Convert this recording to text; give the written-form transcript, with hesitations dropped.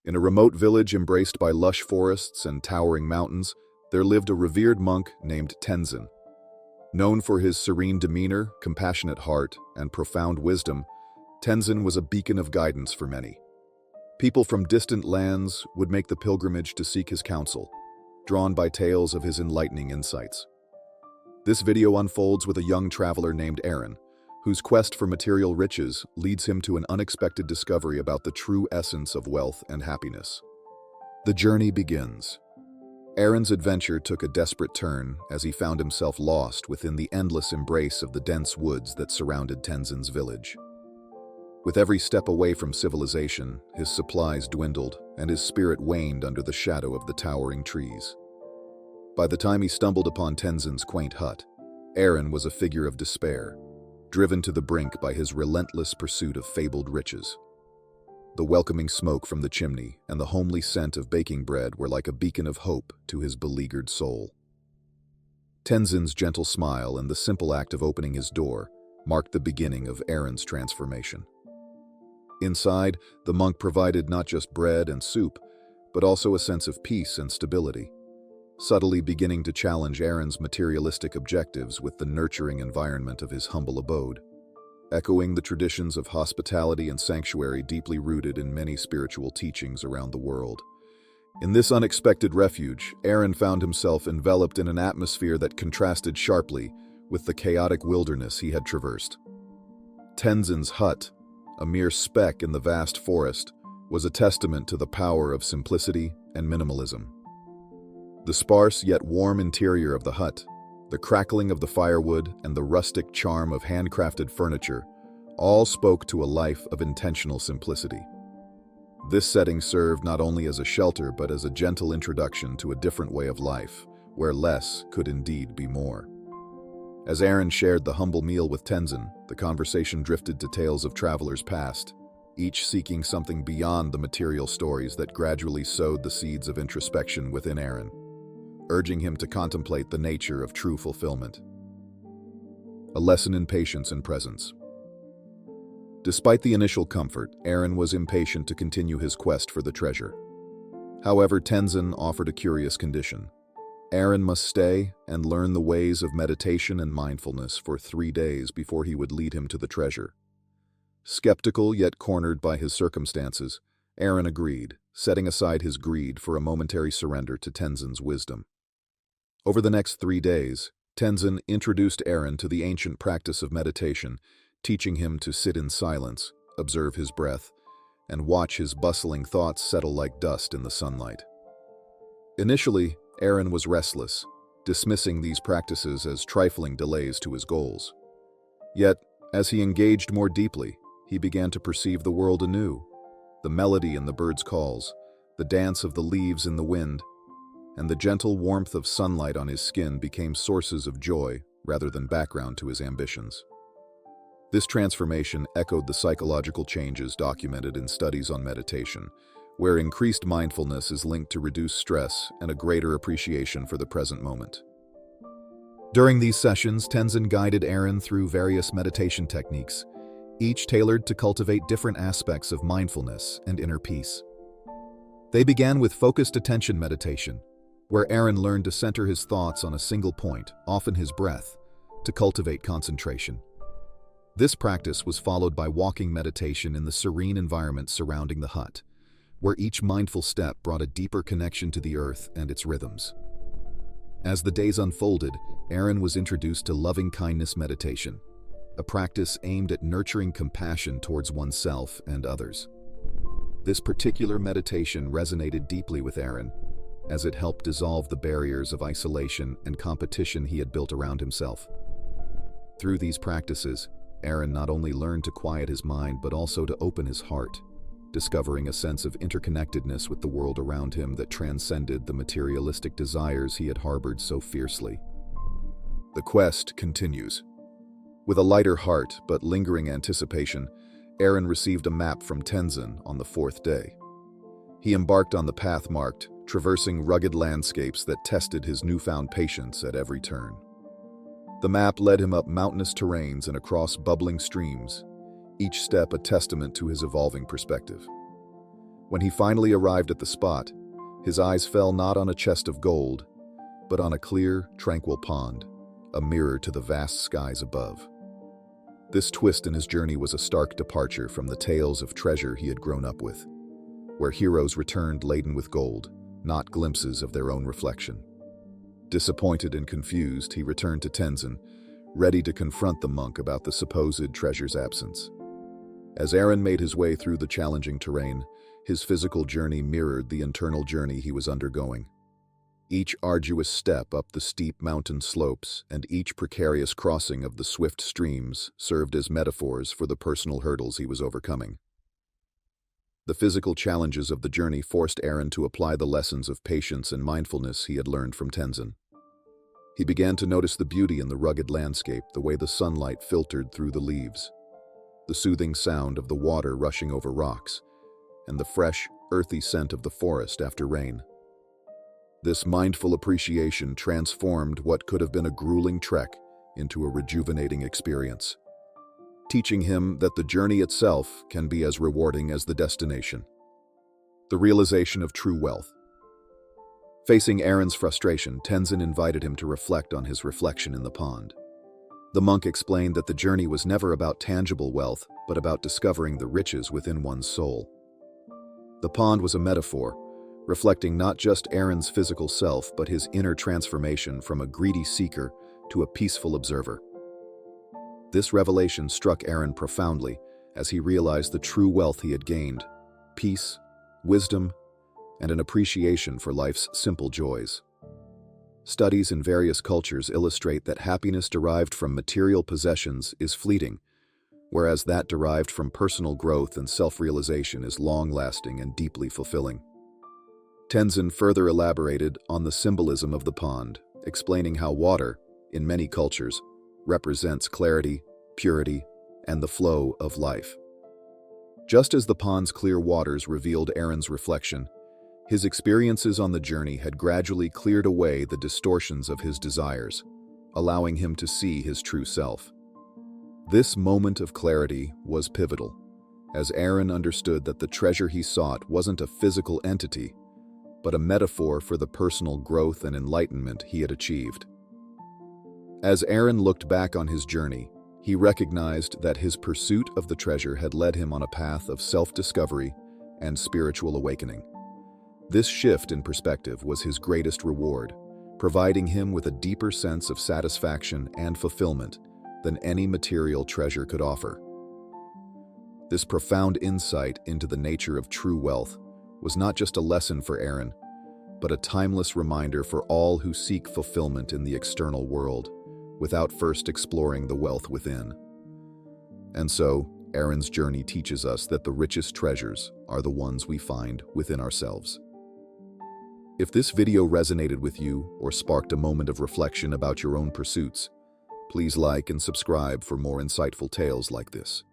In a remote village embraced by lush forests and towering mountains, there lived a revered monk named Tenzin. Known for his serene demeanor, compassionate heart, and profound wisdom, Tenzin was a beacon of guidance for many. People from distant lands would make the pilgrimage to seek his counsel, drawn by tales of his enlightening insights. This video unfolds with a young traveler named Aaron, whose quest for material riches leads him to an unexpected discovery about the true essence of wealth and happiness. The journey begins. Aaron's adventure took a desperate turn as he found himself lost within the endless embrace of the dense woods that surrounded Tenzin's village. With every step away from civilization, his supplies dwindled and his spirit waned under the shadow of the towering trees. By the time he stumbled upon Tenzin's quaint hut, Aaron was a figure of despair, driven to the brink by his relentless pursuit of fabled riches. The welcoming smoke from the chimney and the homely scent of baking bread were like a beacon of hope to his beleaguered soul. Tenzin's gentle smile and the simple act of opening his door marked the beginning of Aaron's transformation. Inside, the monk provided not just bread and soup, but also a sense of peace and stability, subtly beginning to challenge Aaron's materialistic objectives with the nurturing environment of his humble abode, echoing the traditions of hospitality and sanctuary deeply rooted in many spiritual teachings around the world. In this unexpected refuge, Aaron found himself enveloped in an atmosphere that contrasted sharply with the chaotic wilderness he had traversed. Tenzin's hut, a mere speck in the vast forest, was a testament to the power of simplicity and minimalism. The sparse yet warm interior of the hut, the crackling of the firewood, and the rustic charm of handcrafted furniture all spoke to a life of intentional simplicity. This setting served not only as a shelter but as a gentle introduction to a different way of life, where less could indeed be more. As Aaron shared the humble meal with Tenzin, the conversation drifted to tales of travelers past, each seeking something beyond the material stories that gradually sowed the seeds of introspection within Aaron, urging him to contemplate the nature of true fulfillment. A lesson in patience and presence. Despite the initial comfort, Aaron was impatient to continue his quest for the treasure. However, Tenzin offered a curious condition. Aaron must stay and learn the ways of meditation and mindfulness for 3 days before he would lead him to the treasure. Skeptical yet cornered by his circumstances, Aaron agreed, setting aside his greed for a momentary surrender to Tenzin's wisdom. Over the next 3 days, Tenzin introduced Aaron to the ancient practice of meditation, teaching him to sit in silence, observe his breath, and watch his bustling thoughts settle like dust in the sunlight. Initially, Aaron was restless, dismissing these practices as trifling delays to his goals. Yet, as he engaged more deeply, he began to perceive the world anew. The melody in the birds' calls, the dance of the leaves in the wind, and the gentle warmth of sunlight on his skin became sources of joy rather than background to his ambitions. This transformation echoed the psychological changes documented in studies on meditation, where increased mindfulness is linked to reduced stress and a greater appreciation for the present moment. During these sessions, Tenzin guided Aaron through various meditation techniques, each tailored to cultivate different aspects of mindfulness and inner peace. They began with focused attention meditation, where Aaron learned to center his thoughts on a single point, often his breath, to cultivate concentration. This practice was followed by walking meditation in the serene environment surrounding the hut, where each mindful step brought a deeper connection to the earth and its rhythms. As the days unfolded, Aaron was introduced to loving-kindness meditation, a practice aimed at nurturing compassion towards oneself and others. This particular meditation resonated deeply with Aaron, as it helped dissolve the barriers of isolation and competition he had built around himself. Through these practices, Aaron not only learned to quiet his mind but also to open his heart, discovering a sense of interconnectedness with the world around him that transcended the materialistic desires he had harbored so fiercely. The quest continues. With a lighter heart but lingering anticipation, Aaron received a map from Tenzin on the 4th day. He embarked on the path marked, traversing rugged landscapes that tested his newfound patience at every turn. The map led him up mountainous terrains and across bubbling streams, each step a testament to his evolving perspective. When he finally arrived at the spot, his eyes fell not on a chest of gold, but on a clear, tranquil pond, a mirror to the vast skies above. This twist in his journey was a stark departure from the tales of treasure he had grown up with, where heroes returned laden with gold, not glimpses of their own reflection. Disappointed and confused, he returned to Tenzin, ready to confront the monk about the supposed treasure's absence. As Aaron made his way through the challenging terrain, his physical journey mirrored the internal journey he was undergoing. Each arduous step up the steep mountain slopes and each precarious crossing of the swift streams served as metaphors for the personal hurdles he was overcoming. The physical challenges of the journey forced Aaron to apply the lessons of patience and mindfulness he had learned from Tenzin. He began to notice the beauty in the rugged landscape, the way the sunlight filtered through the leaves, the soothing sound of the water rushing over rocks, and the fresh, earthy scent of the forest after rain. This mindful appreciation transformed what could have been a grueling trek into a rejuvenating experience, teaching him that the journey itself can be as rewarding as the destination. The realization of true wealth. Facing Aaron's frustration, Tenzin invited him to reflect on his reflection in the pond. The monk explained that the journey was never about tangible wealth, but about discovering the riches within one's soul. The pond was a metaphor, reflecting not just Aaron's physical self, but his inner transformation from a greedy seeker to a peaceful observer. This revelation struck Aaron profoundly as he realized the true wealth he had gained: peace, wisdom, and an appreciation for life's simple joys. Studies in various cultures illustrate that happiness derived from material possessions is fleeting, whereas that derived from personal growth and self-realization is long-lasting and deeply fulfilling. Tenzin further elaborated on the symbolism of the pond, explaining how water, in many cultures, represents clarity, purity, and the flow of life. Just as the pond's clear waters revealed Aaron's reflection, his experiences on the journey had gradually cleared away the distortions of his desires, allowing him to see his true self. This moment of clarity was pivotal, as Aaron understood that the treasure he sought wasn't a physical entity, but a metaphor for the personal growth and enlightenment he had achieved. As Aaron looked back on his journey, he recognized that his pursuit of the treasure had led him on a path of self-discovery and spiritual awakening. This shift in perspective was his greatest reward, providing him with a deeper sense of satisfaction and fulfillment than any material treasure could offer. This profound insight into the nature of true wealth was not just a lesson for Aaron, but a timeless reminder for all who seek fulfillment in the external world, without first exploring the wealth within. And so, Aaron's journey teaches us that the richest treasures are the ones we find within ourselves. If this video resonated with you or sparked a moment of reflection about your own pursuits, please like and subscribe for more insightful tales like this.